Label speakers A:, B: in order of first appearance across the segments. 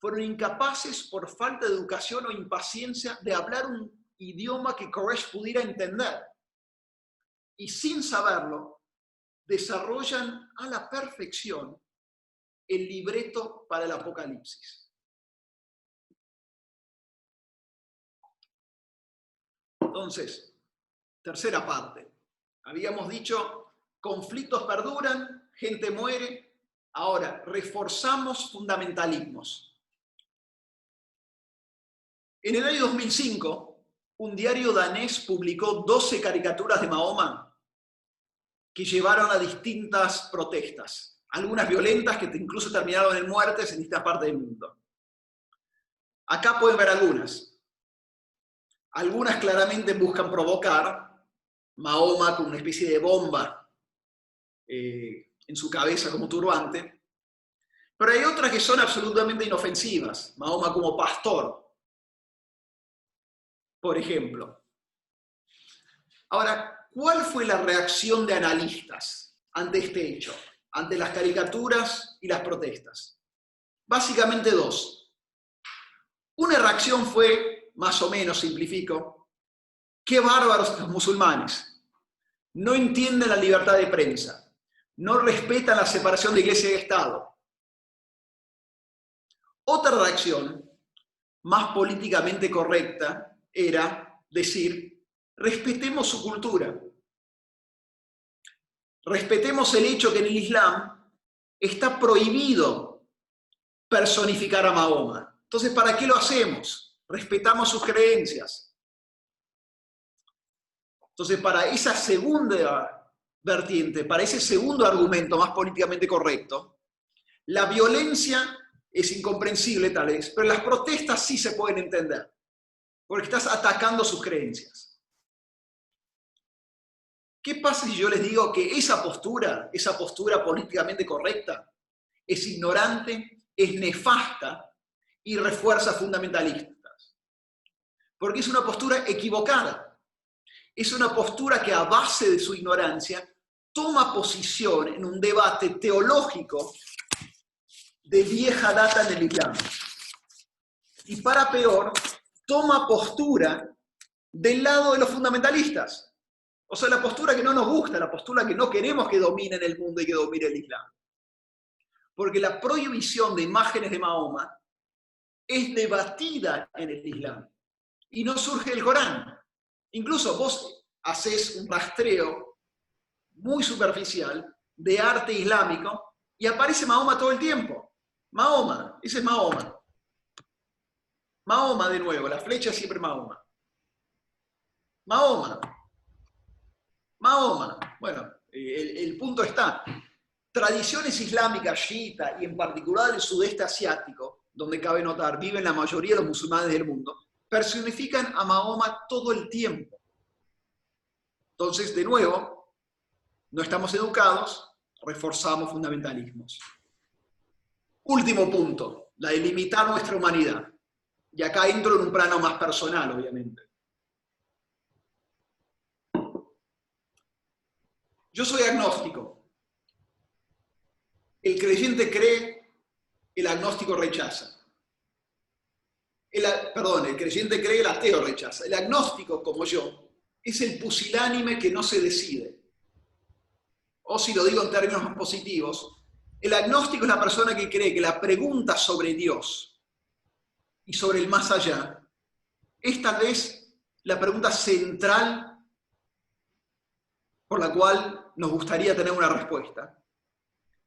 A: fueron incapaces por falta de educación o impaciencia de hablar un idioma que Koresh pudiera entender. Y sin saberlo, desarrollan a la perfección el libreto para el Apocalipsis. Entonces, tercera parte. Habíamos dicho, conflictos perduran, gente muere. Ahora, reforzamos fundamentalismos. En el año 2005, un diario danés publicó 12 caricaturas de Mahoma que llevaron a distintas protestas, algunas violentas que incluso terminaron en muertes en distintas partes del mundo. Acá pueden ver algunas. Algunas claramente buscan provocar, Mahoma con una especie de bomba en su cabeza como turbante, pero hay otras que son absolutamente inofensivas, Mahoma como pastor, por ejemplo. Ahora, ¿cuál fue la reacción de analistas ante este hecho, ante las caricaturas y las protestas? Básicamente dos. Una reacción fue, más o menos simplifico, qué bárbaros estos musulmanes. No entienden la libertad de prensa, no respetan la separación de iglesia y Estado. Otra reacción, más políticamente correcta, era decir, respetemos su cultura. Respetemos el hecho que en el Islam está prohibido personificar a Mahoma. Entonces, ¿para qué lo hacemos? Respetamos sus creencias. Entonces, para esa segunda vertiente, para ese segundo argumento más políticamente correcto, la violencia es incomprensible tal vez, pero las protestas sí se pueden entender, porque estás atacando sus creencias. ¿Qué pasa si yo les digo que esa postura políticamente correcta, es ignorante, es nefasta y refuerza fundamentalistas? Porque es una postura equivocada. Es una postura que a base de su ignorancia toma posición en un debate teológico de vieja data en el Islam. Y para peor, toma postura del lado de los fundamentalistas. O sea, la postura que no nos gusta, la postura que no queremos que domine en el mundo y que domine el Islam. Porque la prohibición de imágenes de Mahoma es debatida en el Islam. Y no surge del Corán. Incluso vos hacés un rastreo muy superficial de arte islámico y aparece Mahoma todo el tiempo. Mahoma, ese es Mahoma. Mahoma de nuevo, la flecha siempre Mahoma. Mahoma. Mahoma. Bueno, el punto está. Tradiciones islámicas chiita y en particular el sudeste asiático, donde cabe notar, viven la mayoría de los musulmanes del mundo, personifican a Mahoma todo el tiempo. Entonces, de nuevo, no estamos educados, reforzamos fundamentalismos. Último punto, la de limitar nuestra humanidad. Y acá entro en un plano más personal, obviamente. Yo soy agnóstico. El creyente cree, el agnóstico rechaza. El creyente cree, el ateo rechaza. El agnóstico, como yo, es el pusilánime que no se decide. O si lo digo en términos más positivos, el agnóstico es la persona que cree que la pregunta sobre Dios y sobre el más allá es tal vez la pregunta central por la cual nos gustaría tener una respuesta,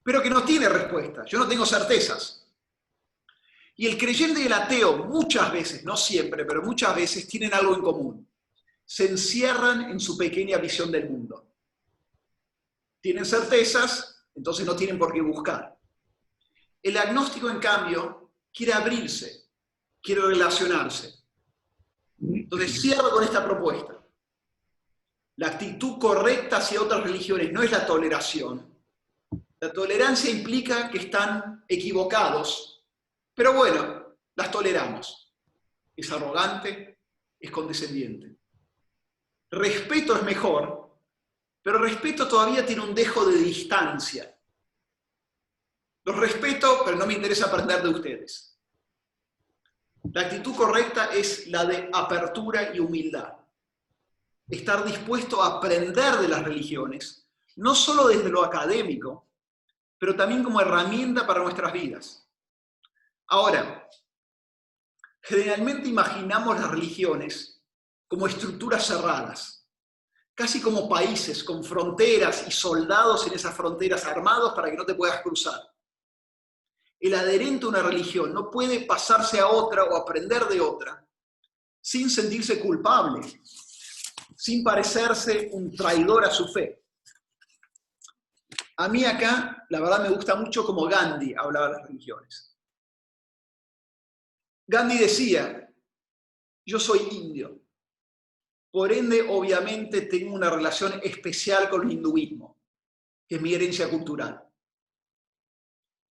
A: pero que no tiene respuesta. Yo no tengo certezas. Y el creyente y el ateo muchas veces, no siempre, pero muchas veces tienen algo en común. Se encierran en su pequeña visión del mundo. Tienen certezas, entonces no tienen por qué buscar. El agnóstico, en cambio, quiere abrirse, quiere relacionarse. Entonces cierro con esta propuesta. La actitud correcta hacia otras religiones no es la toleración. La tolerancia implica que están equivocados, pero bueno, las toleramos. Es arrogante, es condescendiente. Respeto es mejor, pero respeto todavía tiene un dejo de distancia. Los respeto, pero no me interesa aprender de ustedes. La actitud correcta es la de apertura y humildad. Estar dispuesto a aprender de las religiones, no solo desde lo académico, pero también como herramienta para nuestras vidas. Ahora, generalmente imaginamos las religiones como estructuras cerradas, casi como países con fronteras y soldados en esas fronteras armados para que no te puedas cruzar. El adherente a una religión no puede pasarse a otra o aprender de otra sin sentirse culpable, sin parecerse un traidor a su fe. A mí acá, la verdad, me gusta mucho como Gandhi hablaba de las religiones. Gandhi decía, yo soy indio, por ende, obviamente, tengo una relación especial con el hinduismo, que es mi herencia cultural.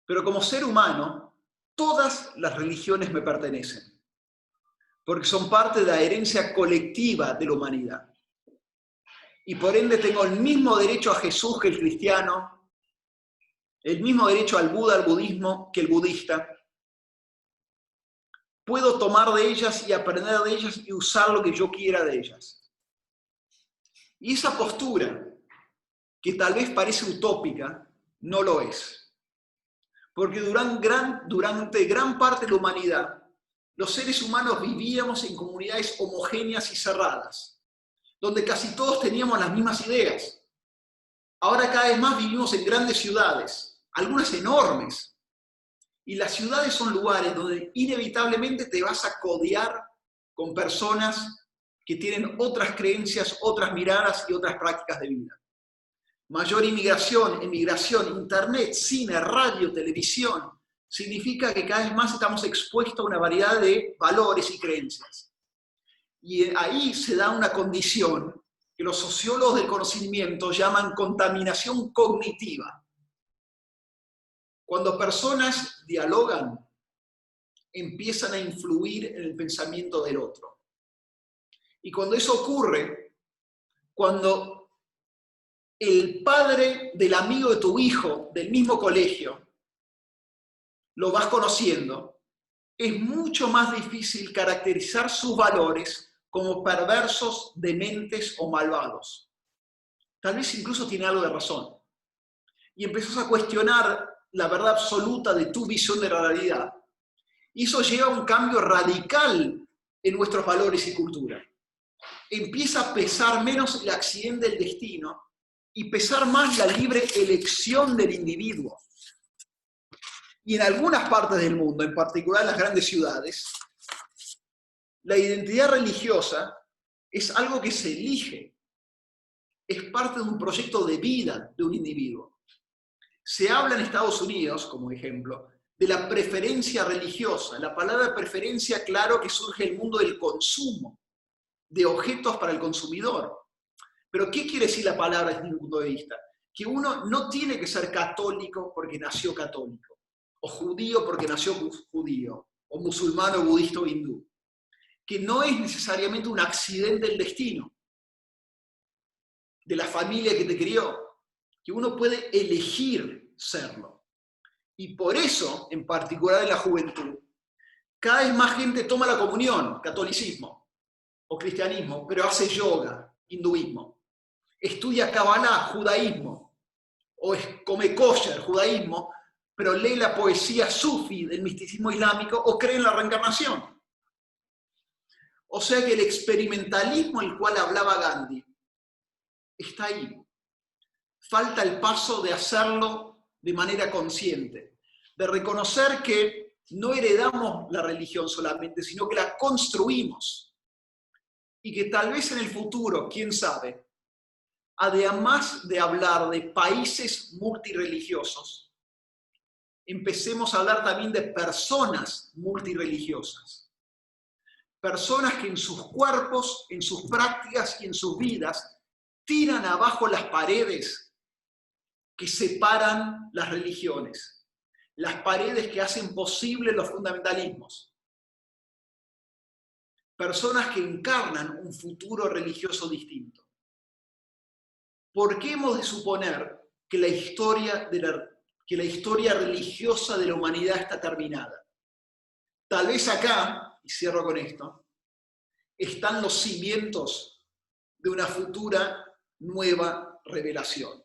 A: Pero como ser humano, todas las religiones me pertenecen, porque son parte de la herencia colectiva de la humanidad. Y por ende tengo el mismo derecho a Jesús que el cristiano, el mismo derecho al Buda, al budismo, que el budista. Puedo tomar de ellas y aprender de ellas y usar lo que yo quiera de ellas. Y esa postura, que tal vez parece utópica, no lo es. Porque durante gran parte de la humanidad, los seres humanos vivíamos en comunidades homogéneas y cerradas, donde casi todos teníamos las mismas ideas. Ahora cada vez más vivimos en grandes ciudades, algunas enormes, y las ciudades son lugares donde inevitablemente te vas a codear con personas que tienen otras creencias, otras miradas y otras prácticas de vida. Mayor inmigración, emigración, internet, cine, radio, televisión, significa que cada vez más estamos expuestos a una variedad de valores y creencias. Y ahí se da una condición que los sociólogos del conocimiento llaman contaminación cognitiva. Cuando personas dialogan, empiezan a influir en el pensamiento del otro. Y cuando eso ocurre, cuando el padre del amigo de tu hijo, del mismo colegio, lo vas conociendo, es mucho más difícil caracterizar sus valores como perversos, dementes o malvados. Tal vez incluso tiene algo de razón. Y empezás a cuestionar la verdad absoluta de tu visión de la realidad. Y eso lleva a un cambio radical en nuestros valores y cultura. Empieza a pesar menos el accidente del destino y pesar más la libre elección del individuo. Y en algunas partes del mundo, en particular en las grandes ciudades, la identidad religiosa es algo que se elige. Es parte de un proyecto de vida de un individuo. Se habla en Estados Unidos, como ejemplo, de la preferencia religiosa. La palabra preferencia, claro que surge del mundo del consumo, de objetos para el consumidor. Pero ¿qué quiere decir la palabra desde mi punto de vista? Que uno no tiene que ser católico porque nació católico, o judío porque nació judío, o musulmán o budista o hindú. Que no es necesariamente un accidente del destino, de la familia que te crió, que uno puede elegir serlo. Y por eso, en particular en la juventud, cada vez más gente toma la comunión, catolicismo o cristianismo, pero hace yoga, hinduismo. Estudia Kabbalah, judaísmo, o come kosher, judaísmo, pero lee la poesía sufi del misticismo islámico o cree en la reencarnación. O sea que el experimentalismo del cual hablaba Gandhi está ahí. Falta el paso de hacerlo de manera consciente, de reconocer que no heredamos la religión solamente, sino que la construimos. Y que tal vez en el futuro, quién sabe, además de hablar de países multirreligiosos, empecemos a hablar también de personas multirreligiosas. Personas que en sus cuerpos, en sus prácticas y en sus vidas tiran abajo las paredes que separan las religiones, las paredes que hacen posible los fundamentalismos. Personas que encarnan un futuro religioso distinto. ¿Por qué hemos de suponer que la historia religiosa de la humanidad está terminada? Tal vez acá, y cierro con esto, están los cimientos de una futura nueva revelación.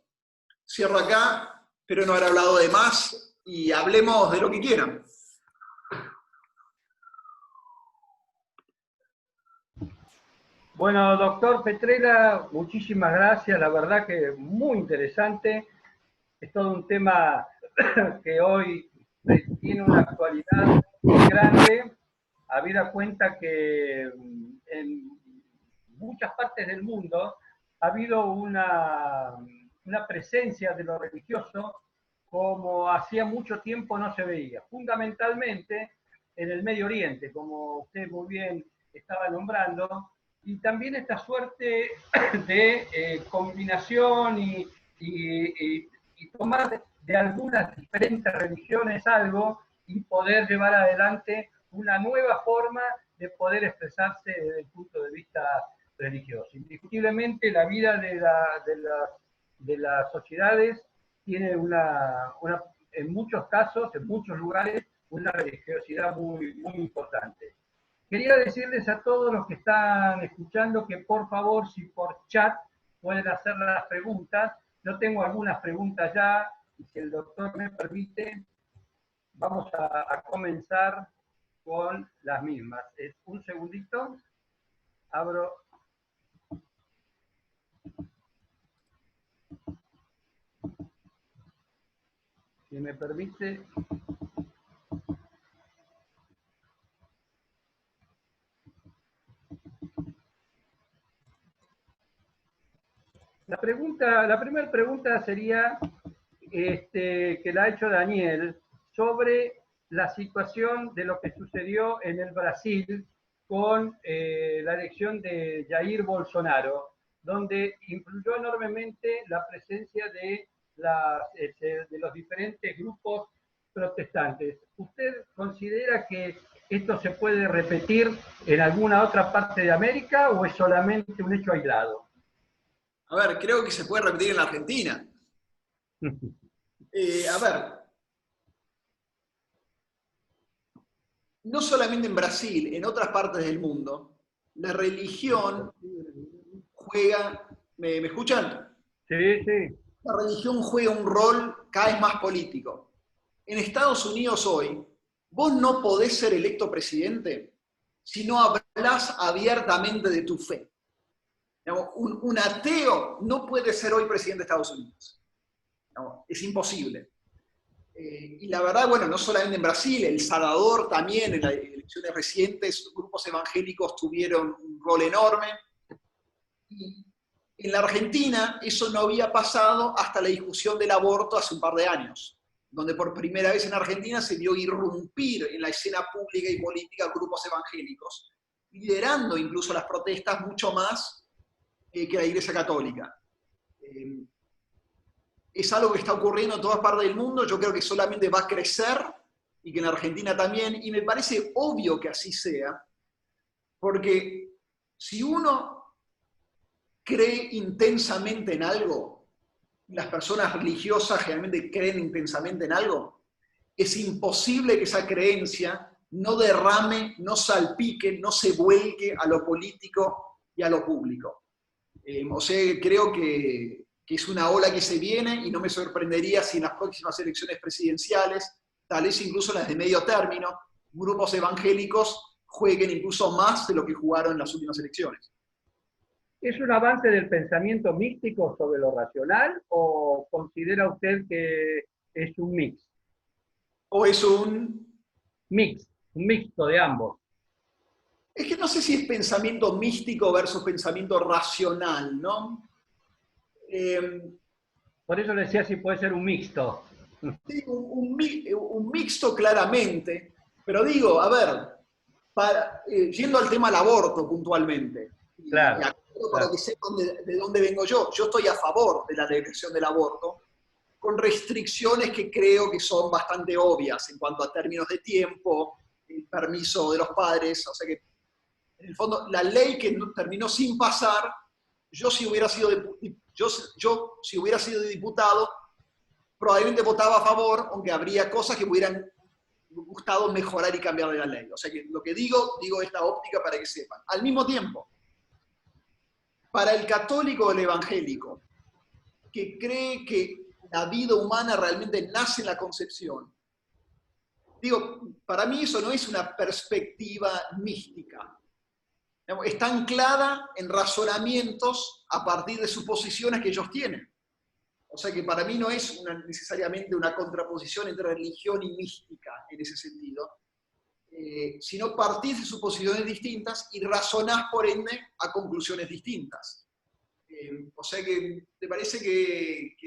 A: Cierro acá, espero no haber hablado de más y hablemos de lo que quieran.
B: Bueno, doctor Petrella, muchísimas gracias, la verdad que muy interesante. Es todo un tema que hoy tiene una actualidad muy grande, habida cuenta que en muchas partes del mundo ha habido una presencia de lo religioso como hacía mucho tiempo no se veía, fundamentalmente en el Medio Oriente, como usted muy bien estaba nombrando, y también esta suerte de combinación y tomar de algunas diferentes religiones algo y poder llevar adelante una nueva forma de poder expresarse desde el punto de vista religioso. Indiscutiblemente la vida de las sociedades tiene en muchos casos, en muchos lugares, una religiosidad muy, muy importante. Quería decirles a todos los que están escuchando que por favor, si por chat pueden hacer las preguntas. Yo tengo algunas preguntas ya, y si el doctor me permite, vamos a comenzar con las mismas. Un segundito, abro. Si me permite. La primera pregunta sería que la ha hecho Daniel sobre la situación de lo que sucedió en el Brasil con la elección de Jair Bolsonaro, donde influyó enormemente la presencia de los diferentes grupos protestantes. ¿Usted considera que esto se puede repetir en alguna otra parte de América o es solamente un hecho aislado?
A: A ver, creo que se puede repetir en la Argentina. A ver, no solamente en Brasil, en otras partes del mundo, la religión juega... ¿Me escuchan?
B: Sí, sí.
A: La religión juega un rol cada vez más político. En Estados Unidos hoy, vos no podés ser electo presidente si no hablas abiertamente de tu fe. Un ateo no puede ser hoy presidente de Estados Unidos. Es imposible. Y la verdad, bueno, no solamente en Brasil, El Salvador también, en las elecciones recientes, grupos evangélicos tuvieron un rol enorme. Y en la Argentina eso no había pasado hasta la discusión del aborto hace un par de años, donde por primera vez en Argentina se vio irrumpir en la escena pública y política grupos evangélicos, liderando incluso las protestas mucho más que la Iglesia Católica. Es algo que está ocurriendo en todas partes del mundo, yo creo que solamente va a crecer, y que en Argentina también, y me parece obvio que así sea, porque si uno cree intensamente en algo, las personas religiosas generalmente creen intensamente en algo, es imposible que esa creencia no derrame, no salpique, no se vuelque a lo político y a lo público. O sea, creo que es una ola que se viene y no me sorprendería si en las próximas elecciones presidenciales, tal vez incluso las de medio término, grupos evangélicos jueguen incluso más de lo que jugaron en las últimas elecciones.
B: ¿Es un avance del pensamiento místico sobre lo racional o considera usted que es un mix?
A: ¿O es un
B: mixto de ambos?
A: Es que no sé si es pensamiento místico versus pensamiento racional, ¿no?
B: Por eso le decía si puede ser un mixto.
A: Sí, un mixto claramente, pero digo, a ver, yendo al tema del aborto puntualmente,
B: Claro,
A: para que sepan de dónde vengo yo estoy a favor de la legalización del aborto, con restricciones que creo que son bastante obvias en cuanto a términos de tiempo, el permiso de los padres, o sea que en el fondo la ley que terminó sin pasar, yo si hubiera sido diputado, probablemente votaba a favor, aunque habría cosas que hubieran gustado mejorar y cambiar la ley. O sea que lo que digo esta óptica para que sepan. Al mismo tiempo, para el católico o el evangélico, que cree que la vida humana realmente nace en la concepción, digo, para mí eso no es una perspectiva mística. Está anclada en razonamientos a partir de suposiciones que ellos tienen. O sea que para mí no es necesariamente una contraposición entre religión y mística en ese sentido, sino partís de suposiciones distintas y razonás por ende a conclusiones distintas. O sea que te parece que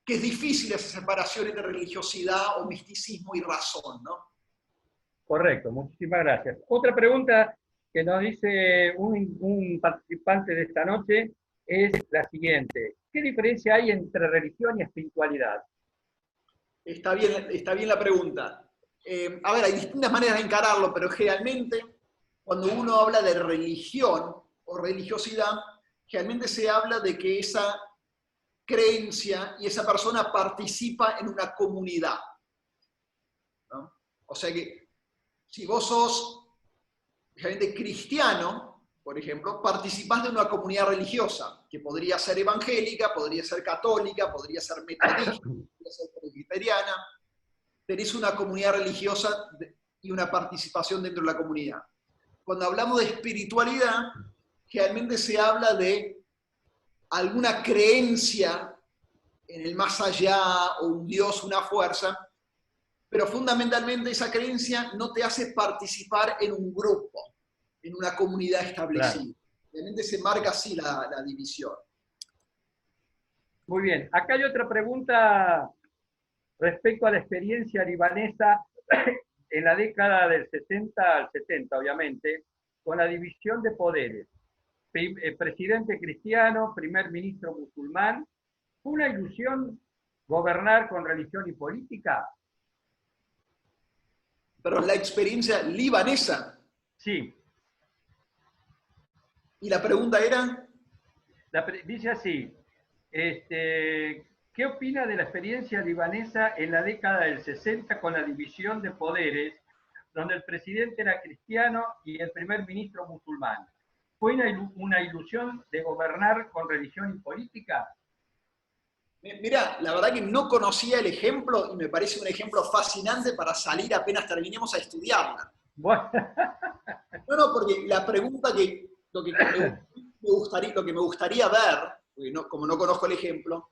A: es difícil esa separación entre religiosidad o misticismo y razón, ¿no?
B: Correcto, muchísimas gracias. Otra pregunta que nos dice un participante de esta noche es la siguiente. ¿Qué diferencia hay entre religión y espiritualidad?
A: Está bien la pregunta. A ver, hay distintas maneras de encararlo, pero generalmente cuando uno habla de religión o religiosidad, generalmente se habla de que esa creencia y esa persona participa en una comunidad, ¿no? O sea que si vos sos realmente cristiano, por ejemplo, participás de una comunidad religiosa, que podría ser evangélica, podría ser católica, podría ser metodista, podría ser presbiteriana. Tenés una comunidad religiosa y una participación dentro de la comunidad. Cuando hablamos de espiritualidad, generalmente se habla de alguna creencia en el más allá, o un Dios, una fuerza, pero fundamentalmente esa creencia no te hace participar en un grupo, en una comunidad establecida. Claro. Realmente se marca así la división.
B: Muy bien. Acá hay otra pregunta respecto a la experiencia libanesa en la década del 60 al 70, obviamente, con la división de poderes. Presidente cristiano, primer ministro musulmán. ¿Fue una ilusión gobernar con religión y política?
A: Pero la experiencia libanesa.
B: Sí.
A: ¿Y la pregunta era?
B: Dice así, ¿qué opina de la experiencia libanesa en la década del 60 con la división de poderes, donde el presidente era cristiano y el primer ministro musulmán? ¿Fue una ilusión de gobernar con religión y política?
A: Mira, la verdad que no conocía el ejemplo y me parece un ejemplo fascinante para salir apenas terminemos a estudiarla.
B: Bueno.
A: No, porque la pregunta lo que me gustaría ver, porque como no conozco el ejemplo,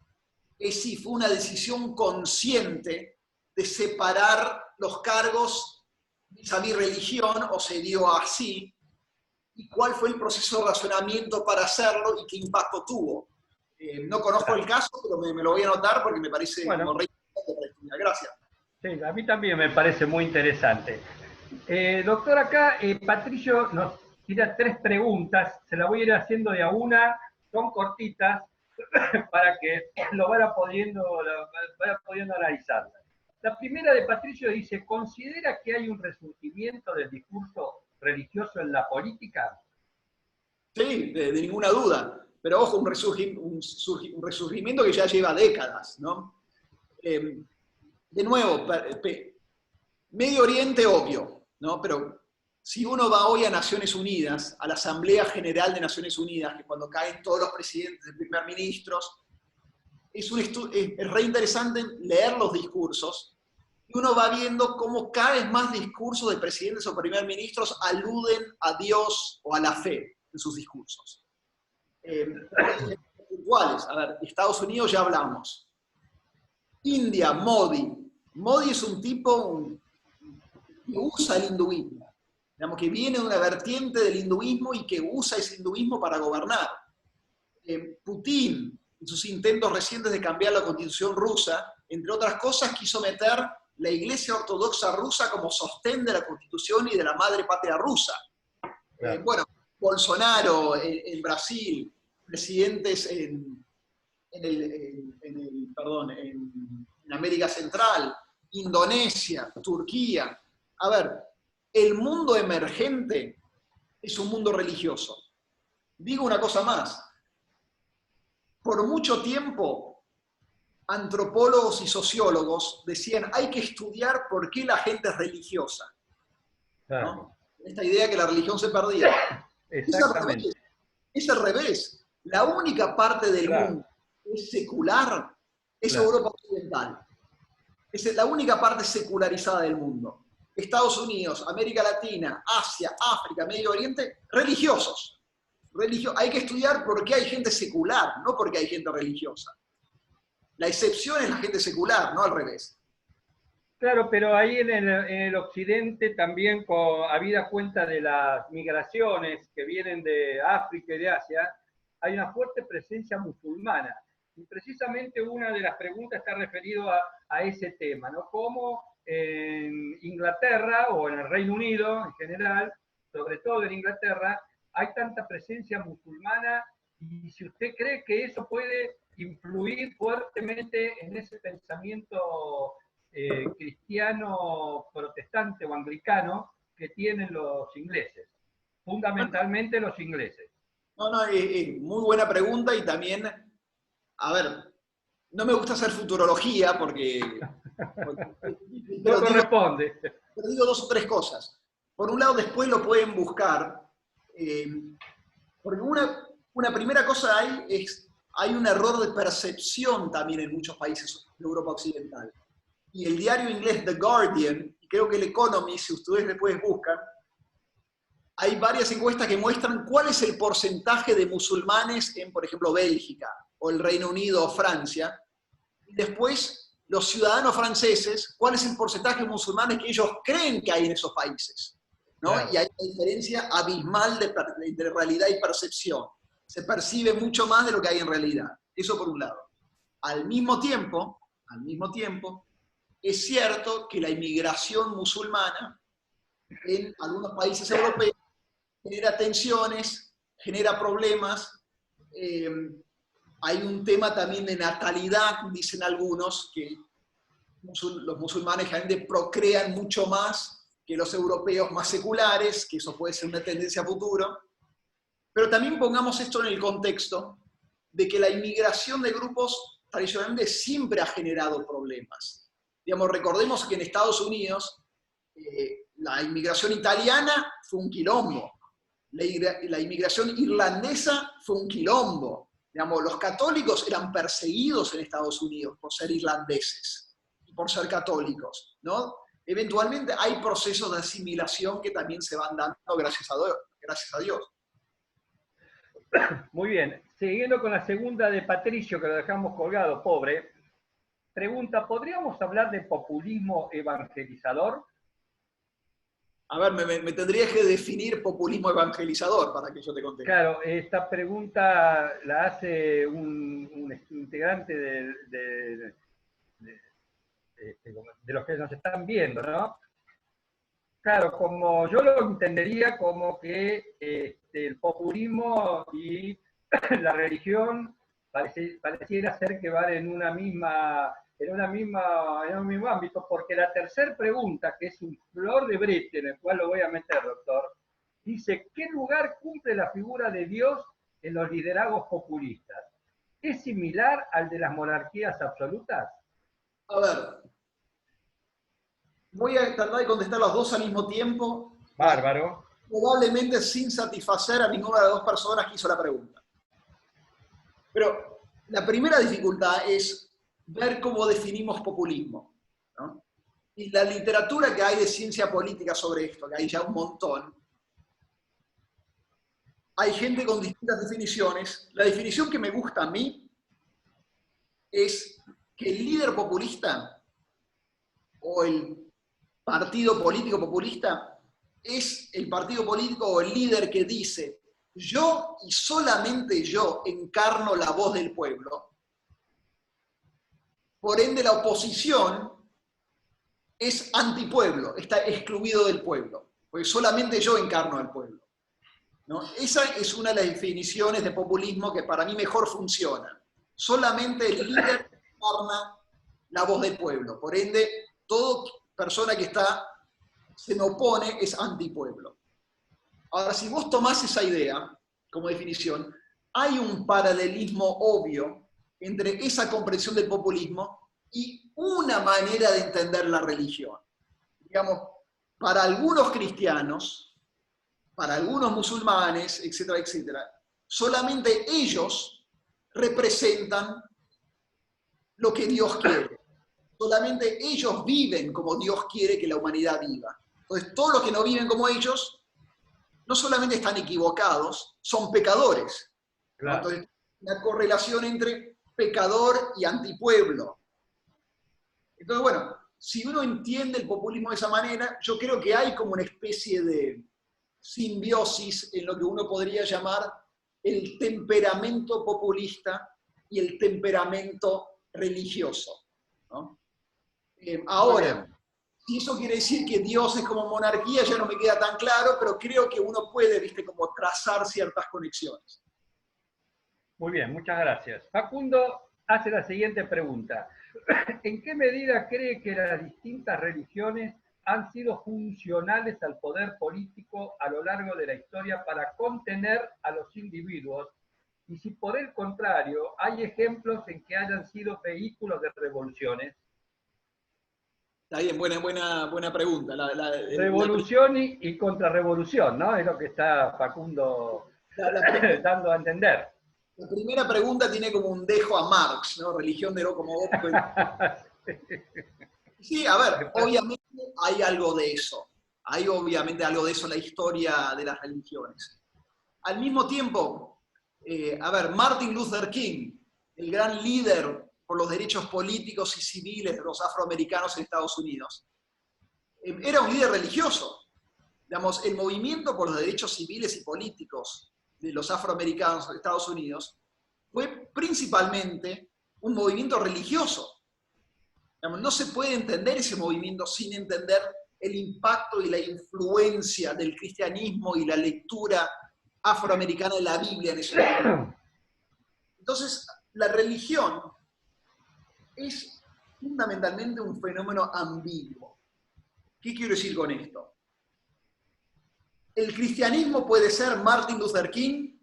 A: es si fue una decisión consciente de separar los cargos vis-a-vis religión o se dio así, y cuál fue el proceso de razonamiento para hacerlo y qué impacto tuvo. No conozco el caso, pero me lo voy a anotar porque me parece como re interesante para estudiar. Gracias.
B: Sí, a mí también me parece muy interesante. Doctor, acá Patricio nos tira 3 preguntas, se las voy a ir haciendo de a una, son cortitas, para que lo vaya pudiendo analizar. La primera de Patricio dice, ¿considera que hay un resurgimiento del discurso religioso en la política?
A: Sí, de ninguna duda. Pero ojo, un resurgimiento que ya lleva décadas, ¿no? De nuevo, Medio Oriente, obvio, ¿no? Pero si uno va hoy a Naciones Unidas, a la Asamblea General de Naciones Unidas, que cuando caen todos los presidentes y primer ministros, es re interesante leer los discursos, y uno va viendo cómo cada vez más discursos de presidentes o primer ministros aluden a Dios o a la fe en sus discursos. A ver, Estados Unidos ya hablamos. India, Modi. Modi es un tipo que usa el hinduismo, digamos, que viene de una vertiente del hinduismo y que usa ese hinduismo para gobernar. Putin, en sus intentos recientes de cambiar la constitución rusa, entre otras cosas, quiso meter la Iglesia Ortodoxa rusa como sostén de la constitución y de la madre patria rusa. Claro. Bueno, Bolsonaro en Brasil, presidentes en América Central, Indonesia, Turquía. A ver, el mundo emergente es un mundo religioso. Digo una cosa más. Por mucho tiempo, antropólogos y sociólogos decían, hay que estudiar por qué la gente es religiosa.
B: Claro.
A: ¿No? Esta idea que la religión se perdía.
B: Exactamente.
A: Es al revés. La única parte del
B: Claro.
A: mundo que es secular es
B: Claro.
A: Europa Occidental. Es la única parte secularizada del mundo. Estados Unidos, América Latina, Asia, África, Medio Oriente, religiosos. Hay que estudiar por qué hay gente secular, no porque hay gente religiosa. La excepción es la gente secular, no al revés.
B: Claro, pero ahí en el occidente también, habida cuenta de las migraciones que vienen de África y de Asia, hay una fuerte presencia musulmana. Y precisamente una de las preguntas está referido a ese tema, ¿no? Cómo en Inglaterra o en el Reino Unido en general, sobre todo en Inglaterra, hay tanta presencia musulmana y si usted cree que eso puede influir fuertemente en ese pensamiento cristiano, protestante o anglicano que tienen los ingleses, fundamentalmente los ingleses.
A: No, muy buena pregunta y también, a ver, no me gusta hacer futurología porque
B: no corresponde.
A: Pero digo dos o tres cosas. Por un lado, después lo pueden buscar, porque una primera cosa hay un error de percepción también en muchos países de Europa Occidental. Y el diario inglés The Guardian, y creo que el Economist, si ustedes después buscan, hay varias encuestas que muestran cuál es el porcentaje de musulmanes en, por ejemplo, Bélgica, o el Reino Unido, o Francia, y después los ciudadanos franceses, cuál es el porcentaje de musulmanes que ellos creen que hay en esos países, ¿no? Claro. Y hay una diferencia abismal de realidad y percepción. Se percibe mucho más de lo que hay en realidad. Eso por un lado. Al mismo tiempo, es cierto que la inmigración musulmana en algunos países europeos genera tensiones, genera problemas. Hay un tema también de natalidad, dicen algunos, que los musulmanes generalmente procrean mucho más que los europeos más seculares, que eso puede ser una tendencia a futuro. Pero también pongamos esto en el contexto de que la inmigración de grupos tradicionalmente siempre ha generado problemas. Digamos, recordemos que en Estados Unidos la inmigración italiana fue un quilombo. La inmigración irlandesa fue un quilombo. Digamos, los católicos eran perseguidos en Estados Unidos por ser irlandeses y por ser católicos, ¿no? Eventualmente hay procesos de asimilación que también se van dando gracias a Dios.
B: Muy bien. Siguiendo con la segunda de Patricio, que lo dejamos colgado, pobre, pregunta, ¿podríamos hablar de populismo evangelizador?
A: A ver, me tendrías que definir populismo evangelizador para que yo te conteste.
B: Claro, esta pregunta la hace un integrante de los que nos están viendo, ¿no? Claro, como yo lo entendería como que el populismo y la religión pareciera ser que van en un mismo ámbito, porque la tercera pregunta, que es un flor de brete, en el cual lo voy a meter, doctor, dice, ¿qué lugar cumple la figura de Dios en los liderazgos populistas? ¿Es similar al de las monarquías absolutas?
A: A ver, voy a tratar de contestar los dos al mismo tiempo.
B: Bárbaro.
A: Probablemente sin satisfacer a ninguna de las dos personas que hizo la pregunta. Pero la primera dificultad es ver cómo definimos populismo, ¿no? Y la literatura que hay de ciencia política sobre esto, que hay ya un montón, hay gente con distintas definiciones. La definición que me gusta a mí es que el líder populista o el partido político populista es el partido político o el líder que dice, yo y solamente yo encarno la voz del pueblo. Por ende, la oposición es antipueblo, está excluido del pueblo, porque solamente yo encarno al pueblo, ¿no? Esa es una de las definiciones de populismo que para mí mejor funciona. Solamente el líder encarna la voz del pueblo. Por ende, toda persona que se me opone es antipueblo. Ahora, si vos tomás esa idea como definición, hay un paralelismo obvio entre esa comprensión del populismo y una manera de entender la religión. Digamos, para algunos cristianos, para algunos musulmanes, etcétera, etcétera, solamente ellos representan lo que Dios quiere. Solamente ellos viven como Dios quiere que la humanidad viva. Entonces, todos los que no viven como ellos, no solamente están equivocados, son pecadores. ¿No?
B: Claro.
A: Entonces, la correlación entre pecador y antipueblo. Entonces, bueno, si uno entiende el populismo de esa manera, yo creo que hay como una especie de simbiosis en lo que uno podría llamar el temperamento populista y el temperamento religioso, ¿no? Ahora, si eso quiere decir que Dios es como monarquía, ya no me queda tan claro, pero creo que uno puede, viste, como trazar ciertas conexiones.
B: Muy bien, muchas gracias. Facundo hace la siguiente pregunta. ¿En qué medida cree que las distintas religiones han sido funcionales al poder político a lo largo de la historia para contener a los individuos? Y si por el contrario hay ejemplos en que hayan sido vehículos de revoluciones.
A: Está bien, buena pregunta.
B: Revolución y contrarrevolución, ¿no? Es lo que está Facundo dando a entender.
A: La primera pregunta tiene como un dejo a Marx, ¿no? Religión de lo como vos. Sí, a ver, obviamente hay algo de eso. Hay obviamente algo de eso en la historia de las religiones. Al mismo tiempo, a ver, Martin Luther King, el gran líder por los derechos políticos y civiles de los afroamericanos en Estados Unidos, era un líder religioso. Digamos, el movimiento por los derechos civiles y políticos de los afroamericanos en Estados Unidos fue principalmente un movimiento religioso. Digamos, no se puede entender ese movimiento sin entender el impacto y la influencia del cristianismo y la lectura afroamericana de la Biblia en ese momento. Entonces, la religión es fundamentalmente un fenómeno ambiguo. ¿Qué quiero decir con esto? El cristianismo puede ser Martin Luther King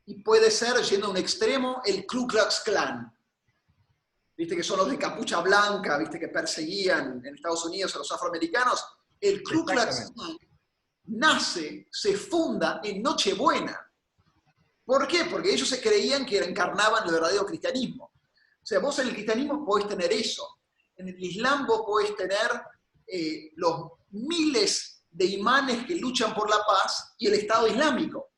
A: y puede ser, yendo a un extremo, el Ku Klux Klan. Viste que son los de capucha blanca, viste que perseguían en Estados Unidos a los afroamericanos. El Ku Klux Klan nace, se funda en Nochebuena. ¿Por qué? Porque ellos se creían que encarnaban el verdadero cristianismo. O sea, vos en el cristianismo podés tener eso. En el Islam vos podés tener los miles de imanes que luchan por la paz y el Estado Islámico.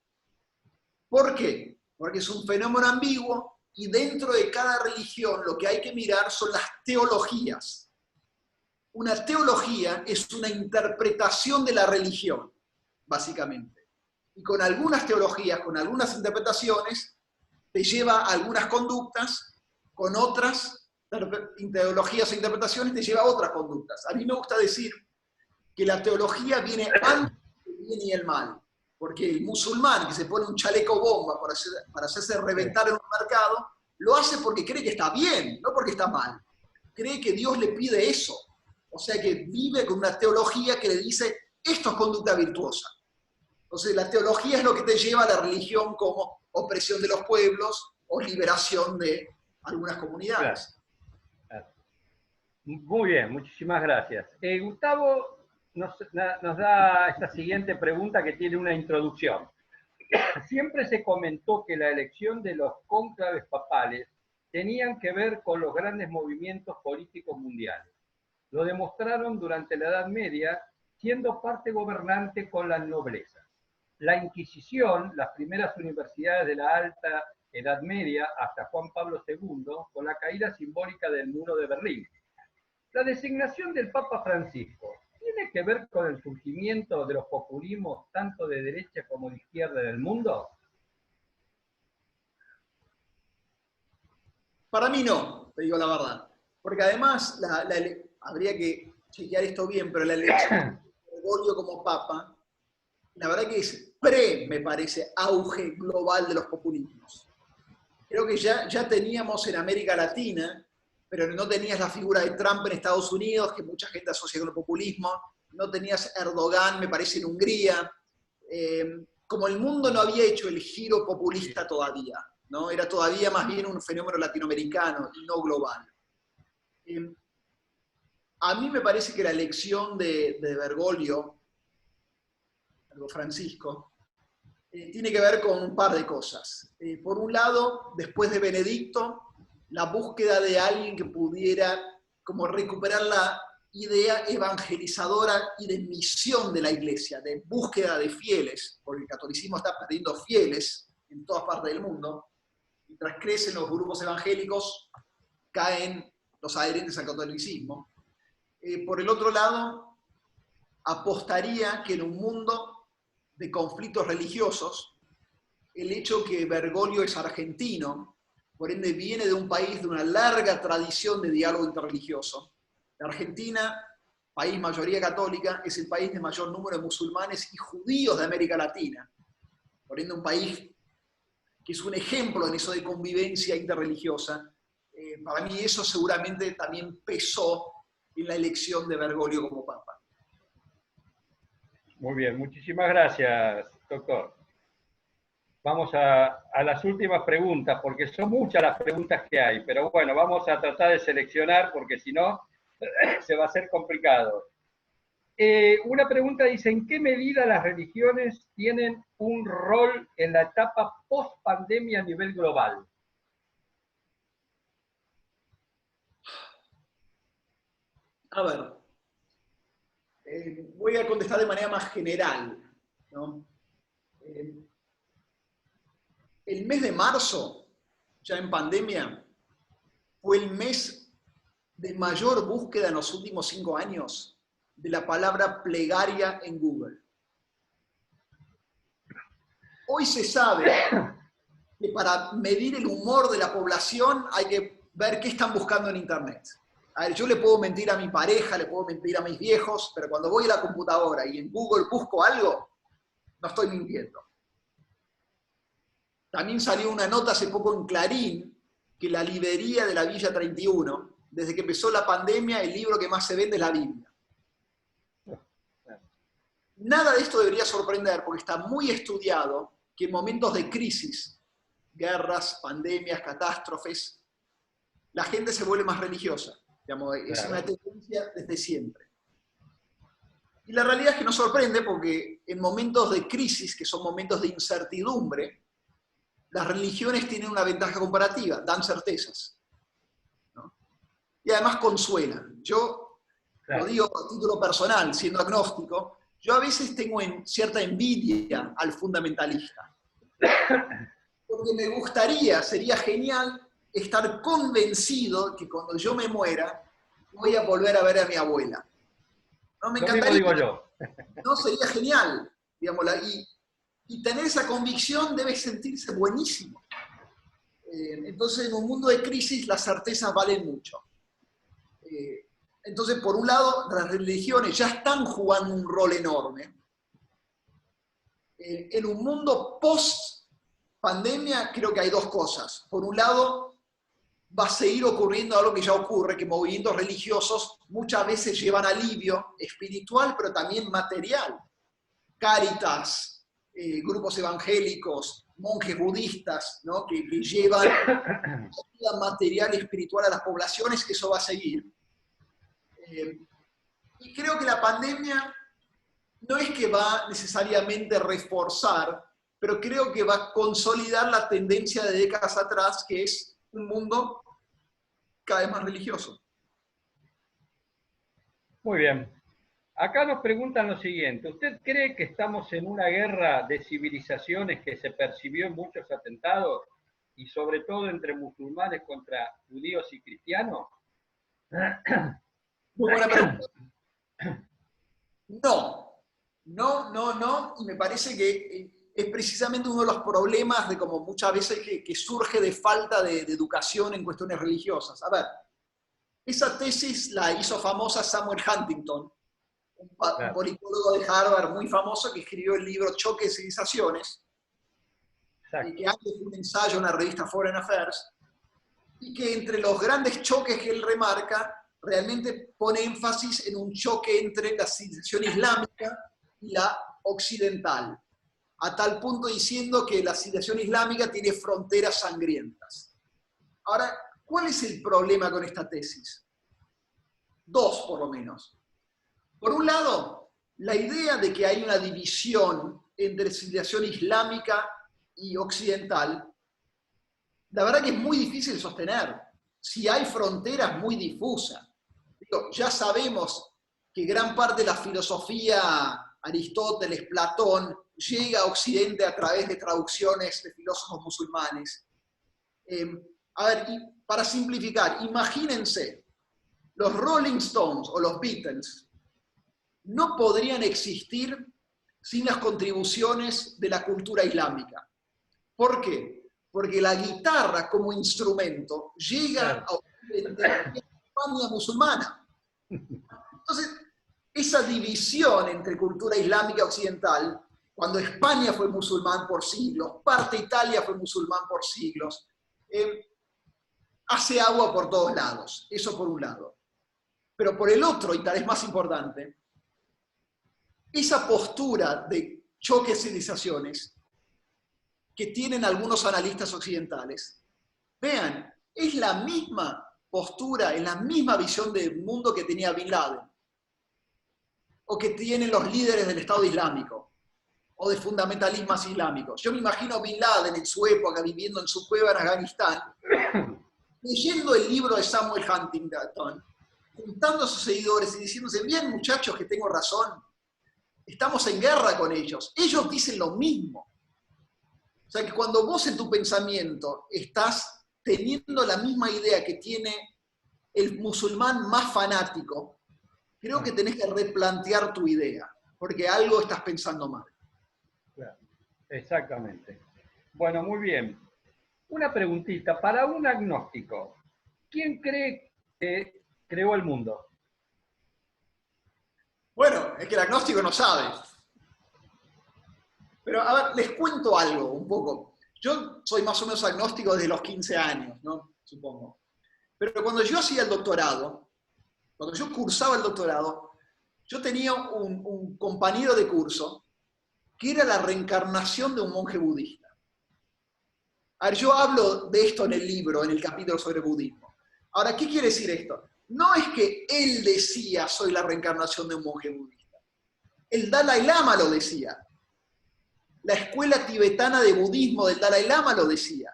A: ¿Por qué? Porque es un fenómeno ambiguo y dentro de cada religión lo que hay que mirar son las teologías. Una teología es una interpretación de la religión, básicamente. Y con algunas teologías, con algunas interpretaciones, te lleva a algunas conductas, con otras teologías e interpretaciones te lleva a otras conductas. A mí me gusta decir que la teología viene antes del bien y el mal. Porque el musulmán que se pone un chaleco bomba para hacerse reventar en un mercado, lo hace porque cree que está bien, no porque está mal. Cree que Dios le pide eso. O sea que vive con una teología que le dice, esto es conducta virtuosa. Entonces la teología es lo que te lleva a la religión como opresión de los pueblos o liberación de algunas comunidades.
B: Claro. Muy bien, muchísimas gracias. Gustavo nos da esta siguiente pregunta que tiene una introducción. Siempre se comentó que la elección de los cónclaves papales tenían que ver con los grandes movimientos políticos mundiales. Lo demostraron durante la Edad Media, siendo parte gobernante con la nobleza. La Inquisición, las primeras universidades de la Alta Edad Media, hasta Juan Pablo II, con la caída simbólica del muro de Berlín. La designación del Papa Francisco ¿tiene que ver con el surgimiento de los populismos tanto de derecha como de izquierda del mundo?
A: Para mí no, te digo la verdad. Porque además, habría que chequear esto bien, pero la elección de Bergoglio como papa, la verdad que es me parece, auge global de los populismos. Creo que ya teníamos en América Latina, pero no tenías la figura de Trump en Estados Unidos, que mucha gente asocia con el populismo, no tenías Erdogan, me parece, en Hungría. Como el mundo no había hecho el giro populista todavía, ¿no? Era todavía más bien un fenómeno latinoamericano y no global. A mí me parece que la elección de Bergoglio, Francisco, tiene que ver con un par de cosas. Por un lado, después de Benedicto, la búsqueda de alguien que pudiera como recuperar la idea evangelizadora y de misión de la Iglesia, de búsqueda de fieles, porque el catolicismo está perdiendo fieles en todas partes del mundo. Mientras crecen los grupos evangélicos, caen los adherentes al catolicismo. Por el otro lado, apostaría que en un mundo de conflictos religiosos, el hecho que Bergoglio es argentino, por ende viene de un país de una larga tradición de diálogo interreligioso. La Argentina, país mayoría católica, es el país de mayor número de musulmanes y judíos de América Latina. Por ende, un país que es un ejemplo en eso de convivencia interreligiosa. Para mí eso seguramente también pesó en la elección de Bergoglio como papa.
B: Muy bien, muchísimas gracias, doctor. Vamos a las últimas preguntas, porque son muchas las preguntas que hay, pero bueno, vamos a tratar de seleccionar, porque si no, se va a hacer complicado. Una pregunta dice, ¿en qué medida las religiones tienen un rol en la etapa post-pandemia a nivel global?
A: A ver, voy a contestar de manera más general, ¿no? El mes de marzo, ya en pandemia, fue el mes de mayor búsqueda en los últimos 5 años de la palabra plegaria en Google. Hoy se sabe que para medir el humor de la población hay que ver qué están buscando en Internet. A ver, yo le puedo mentir a mi pareja, le puedo mentir a mis viejos, pero cuando voy a la computadora y en Google busco algo, no estoy mintiendo. También salió una nota hace poco en Clarín que la librería de la Villa 31, desde que empezó la pandemia, el libro que más se vende es la Biblia. Nada de esto debería sorprender porque está muy estudiado que en momentos de crisis, guerras, pandemias, catástrofes, la gente se vuelve más religiosa. Digamos, es una tendencia desde siempre. Y la realidad es que no sorprende porque en momentos de crisis, que son momentos de incertidumbre, las religiones tienen una ventaja comparativa, dan certezas, ¿no? Y además consuelan. Yo lo digo a título personal, siendo agnóstico, yo a veces tengo cierta envidia al fundamentalista. Porque me gustaría, sería genial, estar convencido que cuando yo me muera, voy a volver a ver a mi abuela. ¿No? Me encantaría.
B: Lo digo yo.
A: No, sería genial, digamos, y tener esa convicción debe sentirse buenísimo. Entonces, en un mundo de crisis, las certezas valen mucho. Entonces, por un lado, las religiones ya están jugando un rol enorme. En un mundo post-pandemia, creo que hay dos cosas. Por un lado, va a seguir ocurriendo algo que ya ocurre, que movimientos religiosos muchas veces llevan alivio espiritual, pero también material. Cáritas, grupos evangélicos, monjes budistas, ¿no? que llevan ayuda material y espiritual a las poblaciones, que eso va a seguir. Y creo que la pandemia no es que va necesariamente a reforzar, pero creo que va a consolidar la tendencia de décadas atrás, que es un mundo cada vez más religioso.
B: Muy bien. Acá nos preguntan lo siguiente. ¿Usted cree que estamos en una guerra de civilizaciones que se percibió en muchos atentados y sobre todo entre musulmanes contra judíos y cristianos?
A: Muy buena pregunta. No, y me parece que es precisamente uno de los problemas de como muchas veces que surge de falta de educación en cuestiones religiosas. A ver, esa tesis la hizo famosa Samuel Huntington, un politólogo de Harvard muy famoso que escribió el libro Choque de Civilizaciones, que antes fue un ensayo en la revista Foreign Affairs, y que entre los grandes choques que él remarca, realmente pone énfasis en un choque entre la civilización islámica y la occidental. a tal punto diciendo que la civilización islámica tiene fronteras sangrientas. Ahora, ¿cuál es el problema con esta tesis? Dos, por lo menos. Por un lado, la idea de que hay una división entre civilización islámica y occidental, la verdad que es muy difícil de sostener. Si hay fronteras muy difusas. Digo, ya sabemos que gran parte de la filosofía, Aristóteles, Platón, llega a Occidente a través de traducciones de filósofos musulmanes. A ver, para simplificar, imagínense, los Rolling Stones o los Beatles no podrían existir sin las contribuciones de la cultura islámica. ¿Por qué? Porque la guitarra como instrumento llega a Occidente, a España musulmana. Entonces, esa división entre cultura islámica y occidental, cuando España fue musulmán por siglos, parte de Italia fue musulmán por siglos, hace agua por todos lados. Eso por un lado. Pero por el otro, y tal vez más importante, esa postura de choque de civilizaciones que tienen algunos analistas occidentales, vean, es la misma postura, es la misma visión del mundo que tenía Bin Laden, o que tienen los líderes del Estado Islámico, o de fundamentalismos islámicos. Yo me imagino a Bin Laden en su época, viviendo en su cueva en Afganistán, leyendo el libro de Samuel Huntington, juntando a sus seguidores y diciéndose, bien muchachos que tengo razón, estamos en guerra con ellos. Ellos dicen lo mismo. O sea que cuando vos en tu pensamiento estás teniendo la misma idea que tiene el musulmán más fanático, creo que tenés que replantear tu idea, porque algo estás pensando mal.
B: Claro, exactamente. Bueno, muy bien. Una preguntita, para un agnóstico, ¿quién cree que creó el mundo?
A: Bueno, es que el agnóstico no sabe. Pero a ver, les cuento algo un poco. Yo soy más o menos agnóstico desde los 15 años, ¿no? Supongo. Pero cuando yo hacía el doctorado, cuando yo cursaba el doctorado, yo tenía un compañero de curso que era la reencarnación de un monje budista. A ver, yo hablo de esto en el libro, en el capítulo sobre budismo. Ahora, ¿qué quiere decir esto? No es que él decía, soy la reencarnación de un monje budista. El Dalai Lama lo decía. La escuela tibetana de budismo del Dalai Lama lo decía.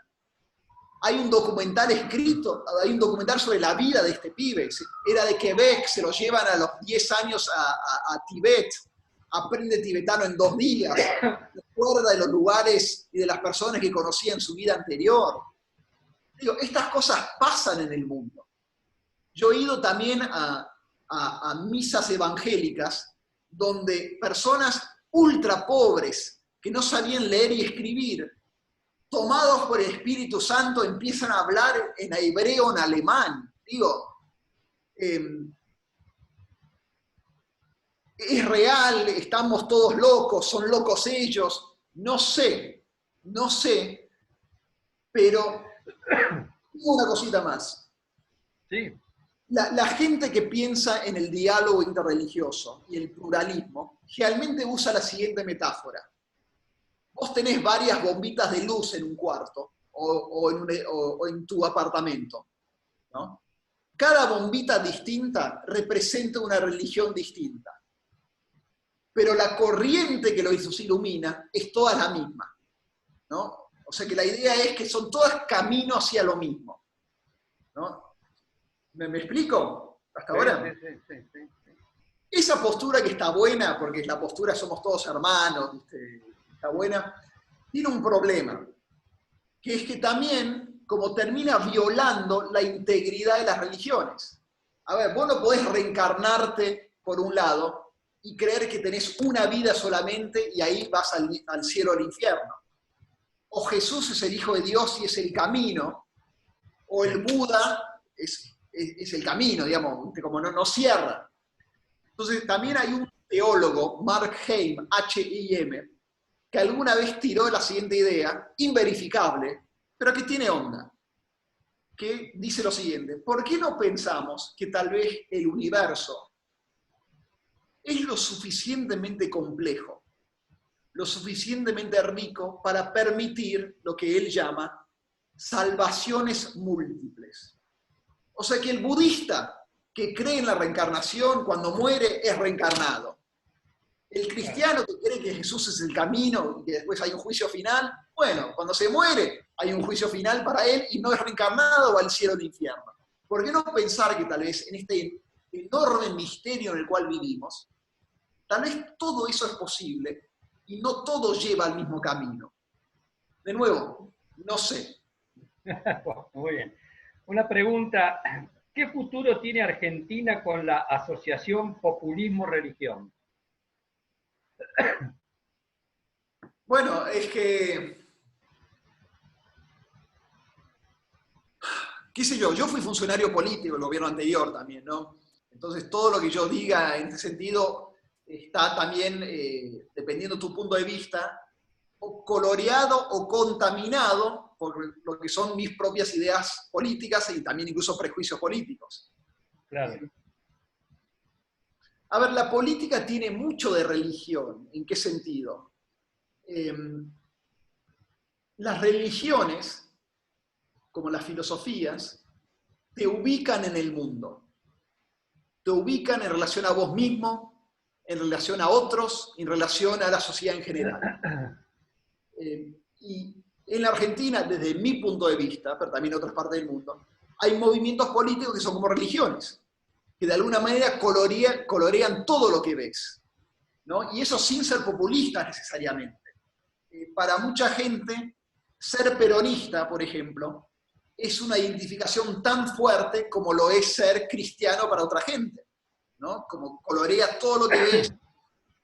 A: Hay un documental escrito, hay un documental sobre la vida de este pibe. Era de Quebec, se lo llevan a los 10 años a Tibet, aprende tibetano en 2 días, se acuerda de los lugares y de las personas que conocía en su vida anterior. Digo, estas cosas pasan en el mundo. Yo he ido también a misas evangélicas donde personas ultra pobres que no sabían leer y escribir, tomados por el Espíritu Santo, empiezan a hablar en hebreo, en alemán. Digo, es real, estamos todos locos, son locos ellos, no sé, pero una cosita más.
B: Sí.
A: La gente que piensa en el diálogo interreligioso y el pluralismo, realmente usa la siguiente metáfora. Vos tenés varias bombitas de luz en un cuarto o en tu apartamento, ¿no? Cada bombita distinta representa una religión distinta. Pero la corriente que los ilumina es toda la misma, ¿no? O sea que la idea es que son todos caminos hacia lo mismo, ¿no? ¿Me explico hasta ahora?
B: Sí.
A: Esa postura que está buena, porque la postura somos todos hermanos, ¿viste? Está buena, tiene un problema, que es que también, como termina violando la integridad de las religiones. A ver, vos no podés reencarnarte, por un lado, y creer que tenés una vida solamente y ahí vas al cielo o al infierno. O Jesús es el Hijo de Dios y es el camino, o el Buda es el camino, digamos, como no cierra. Entonces también hay un teólogo, Mark Heim, H-I-M, que alguna vez tiró la siguiente idea, inverificable, pero que tiene onda, que dice lo siguiente: ¿por qué no pensamos que tal vez el universo es lo suficientemente complejo, lo suficientemente rico para permitir lo que él llama salvaciones múltiples. O sea que el budista que cree en la reencarnación, cuando muere es reencarnado. El cristiano que cree que Jesús es el camino y que después hay un juicio final, bueno, cuando se muere hay un juicio final para él y no es reencarnado, va al cielo o al infierno. ¿Por qué no pensar que tal vez en este enorme misterio en el cual vivimos, tal vez todo eso es posible y no todo lleva al mismo camino? De nuevo, no sé.
B: Muy bien. Una pregunta, ¿qué futuro tiene Argentina con la asociación populismo-religión?
A: Bueno, es que, qué sé yo fui funcionario político en el gobierno anterior también, ¿no? Entonces todo lo que yo diga en ese sentido está también, dependiendo de tu punto de vista, o coloreado o contaminado por lo que son mis propias ideas políticas y también incluso prejuicios políticos.
B: Claro.
A: A ver, la política tiene mucho de religión. ¿En qué sentido? Las religiones, como las filosofías, te ubican en el mundo. Te ubican en relación a vos mismo, en relación a otros, en relación a la sociedad en general. Y en la Argentina, desde mi punto de vista, pero también en otras partes del mundo, hay movimientos políticos que son como religiones, que de alguna manera colorean todo lo que ves, ¿no? Y eso sin ser populistas necesariamente. Para mucha gente, ser peronista, por ejemplo, es una identificación tan fuerte como lo es ser cristiano para otra gente, ¿no? Como colorea todo lo que ves,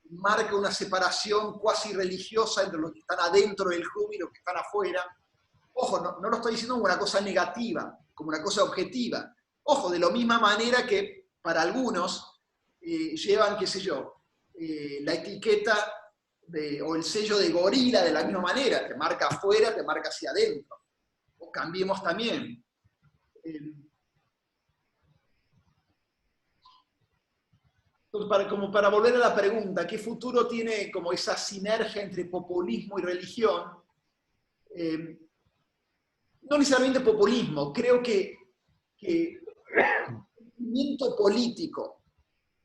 A: marca una separación cuasi religiosa entre los que están adentro del club y los que están afuera. Ojo, no lo estoy diciendo como una cosa negativa, como una cosa objetiva. Ojo, de la misma manera que para algunos llevan, qué sé yo, la etiqueta o el sello de gorila de la misma manera, te marca afuera, te marca hacia adentro. O cambiemos también. Entonces, como para volver a la pregunta, ¿qué futuro tiene como esa sinergia entre populismo y religión? No necesariamente populismo, creo que el movimiento político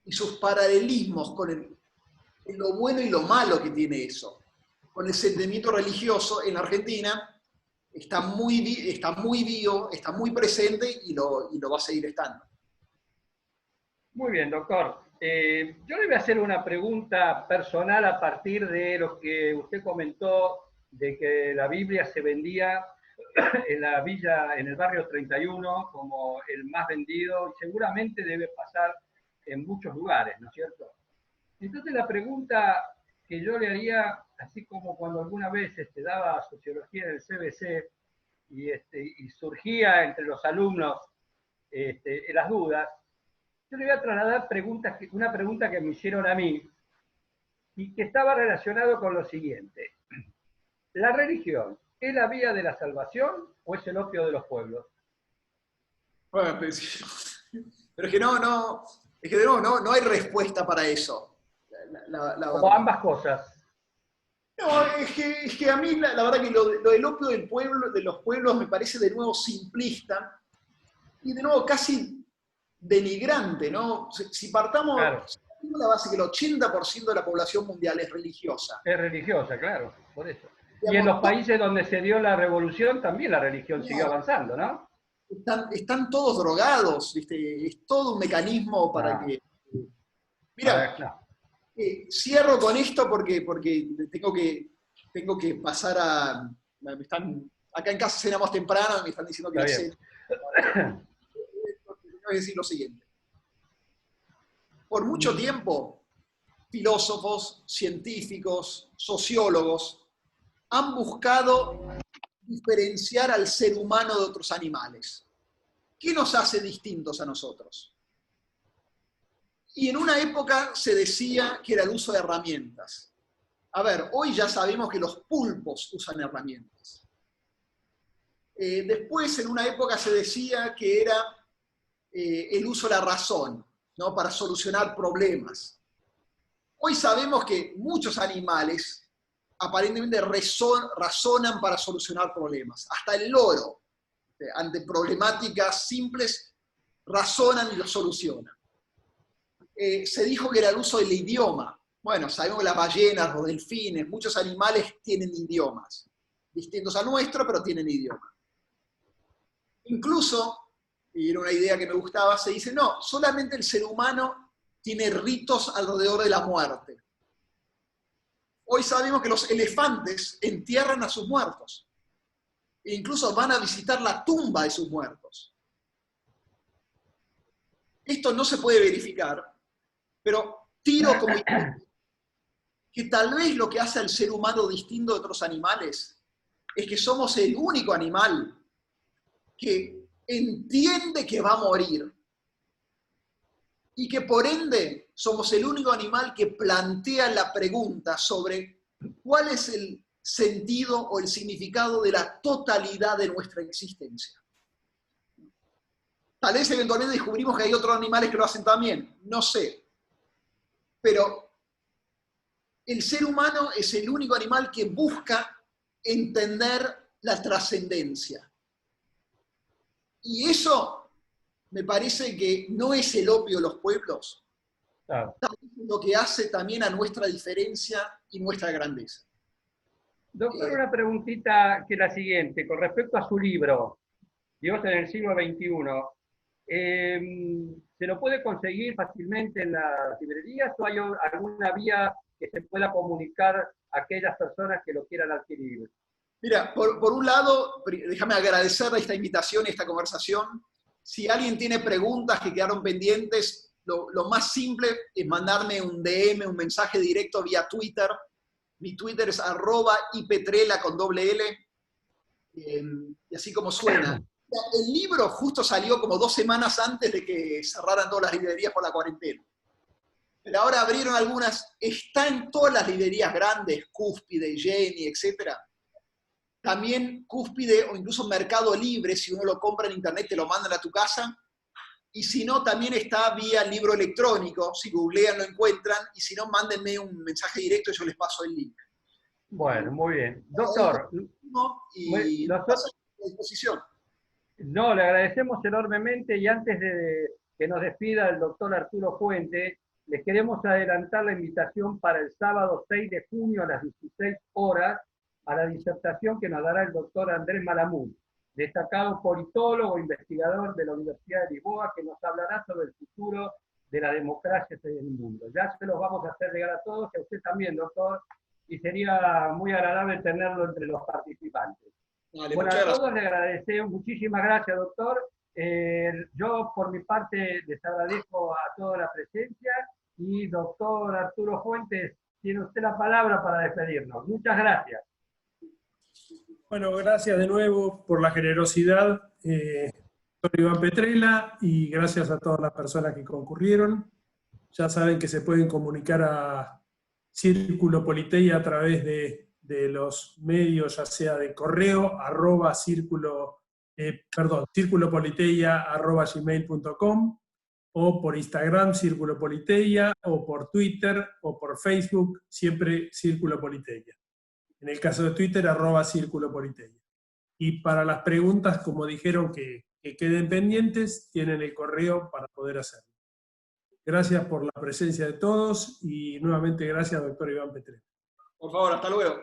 A: y sus paralelismos con lo bueno y lo malo que tiene eso, con el sentimiento religioso en la Argentina, está muy vivo, está muy presente y lo va a seguir estando.
B: Muy bien, doctor. Yo le voy a hacer una pregunta personal a partir de lo que usted comentó de que la Biblia se vendía en la villa, en el barrio 31, como el más vendido, y seguramente debe pasar en muchos lugares, ¿no es cierto? Entonces la pregunta que yo le haría, así como cuando alguna vez daba sociología en el CBC y surgía entre los alumnos las dudas, yo le voy a trasladar una pregunta que me hicieron a mí y que estaba relacionado con lo siguiente. ¿La religión es la vía de la salvación o es el opio de los pueblos?
A: Bueno, pero es que es que de nuevo no hay respuesta para eso.
B: Como ambas cosas.
A: No, es que a mí la verdad que lo del opio del pueblo, de los pueblos me parece de nuevo simplista y de nuevo casi denigrante, ¿no? Si partamos
B: Claro.
A: de la base que el 80% de la población mundial es religiosa.
B: Es religiosa, claro, por eso.
A: Digamos,
B: Y en los países donde se dio la revolución también la religión siguió avanzando, ¿no?
A: Están todos drogados, ¿viste? Es todo un mecanismo para que... Mira,
B: claro.
A: Cierro con esto porque tengo que pasar a... acá en casa cenamos temprano y me están diciendo que la cena... Voy a decir lo siguiente. Por mucho tiempo, filósofos, científicos, sociólogos han buscado diferenciar al ser humano de otros animales. ¿Qué nos hace distintos a nosotros? Y en una época se decía que era el uso de herramientas. A ver, hoy ya sabemos que los pulpos usan herramientas. Después, en una época se decía que era el uso de la razón, ¿no? Para solucionar problemas. Hoy sabemos que muchos animales aparentemente razonan para solucionar problemas. Hasta el loro, ante problemáticas simples, razonan y lo solucionan. Se dijo que era el uso del idioma. Bueno, sabemos que las ballenas, los delfines, muchos animales tienen idiomas, distintos al nuestro, pero tienen idioma. Incluso, y era una idea que me gustaba, se dice, no, solamente el ser humano tiene ritos alrededor de la muerte. Hoy sabemos que los elefantes entierran a sus muertos. E incluso van a visitar la tumba de sus muertos. Esto no se puede verificar, pero tiro como que tal vez lo que hace al ser humano distinto de otros animales es que somos el único animal que entiende que va a morir y que por ende somos el único animal que plantea la pregunta sobre cuál es el sentido o el significado de la totalidad de nuestra existencia. Tal vez eventualmente descubrimos que hay otros animales que lo hacen también, no sé. Pero el ser humano es el único animal que busca entender la trascendencia. Y eso me parece que no es el opio de los pueblos.
B: Claro.
A: Es lo que hace también a nuestra diferencia y nuestra grandeza.
B: Doctor, una preguntita que es la siguiente, con respecto a su libro, Dios en el siglo XXI, ¿se lo puede conseguir fácilmente en las librerías o hay alguna vía que se pueda comunicar a aquellas personas que lo quieran adquirir?
A: Mira, por un lado, déjame agradecer esta invitación y esta conversación. Si alguien tiene preguntas que quedaron pendientes, lo más simple es mandarme un DM, un mensaje directo vía Twitter. Mi Twitter es @ipetrela con doble L, y así como suena. El libro justo salió como 2 semanas antes de que cerraran todas las librerías por la cuarentena. Pero ahora abrieron algunas, está en todas las librerías grandes, Cúspide, Jenny, etc. También Cúspide o incluso Mercado Libre, si uno lo compra en internet te lo mandan a tu casa. Y si no, también está vía libro electrónico, si googlean lo encuentran, y si no, mándenme un mensaje directo y yo les paso el link.
B: Bueno, muy bien. Doctor,
A: y
B: nosotros,
A: a disposición.
B: no, le agradecemos enormemente y antes de que nos despida el doctor Arturo Fuente, les queremos adelantar la invitación para el sábado 6 de junio a las 16 horas a la disertación que nos dará el doctor Andrés Malamud, destacado politólogo, investigador de la Universidad de Lisboa, que nos hablará sobre el futuro de la democracia en el mundo. Ya se los vamos a hacer llegar a todos, y a usted también, doctor, y sería muy agradable tenerlo entre los participantes.
A: Vale,
B: Bueno, a todos les agradecemos, muchísimas gracias, doctor. Yo, por mi parte, les agradezco a toda la presencia, y doctor Arturo Fuentes, tiene usted la palabra para despedirnos. Muchas gracias.
C: Bueno, gracias de nuevo por la generosidad, doctor Iván Petrella, y gracias a todas las personas que concurrieron. Ya saben que se pueden comunicar a Círculo Politeia a través de los medios, ya sea de correo, círculopoliteia@gmail.com, o por Instagram, Círculo Politeia, o por Twitter, o por Facebook, siempre Círculo Politeia. En el caso de Twitter, @Círculo Politeia. Y para las preguntas, como dijeron que queden pendientes, tienen el correo para poder hacerlo. Gracias por la presencia de todos y nuevamente gracias, doctor Iván Petrella.
A: Por favor, hasta luego.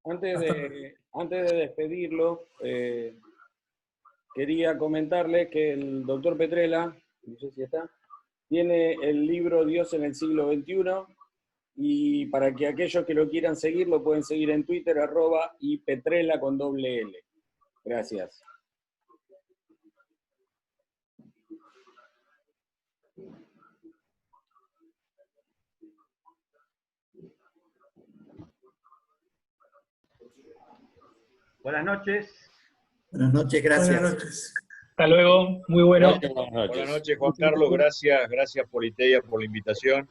D: Antes de despedirlo, quería comentarle que el doctor Petrella, no sé si está, tiene el libro Dios en el siglo XXI, y para que aquellos que lo quieran seguir, lo pueden seguir en Twitter, @ipetrella con doble L. Gracias.
B: Buenas noches.
E: Buenas noches, gracias.
C: Buenas noches.
F: Hasta luego, muy bueno.
D: Buenas noches.
F: Buenas noches, Juan Carlos, gracias Politeia por la invitación.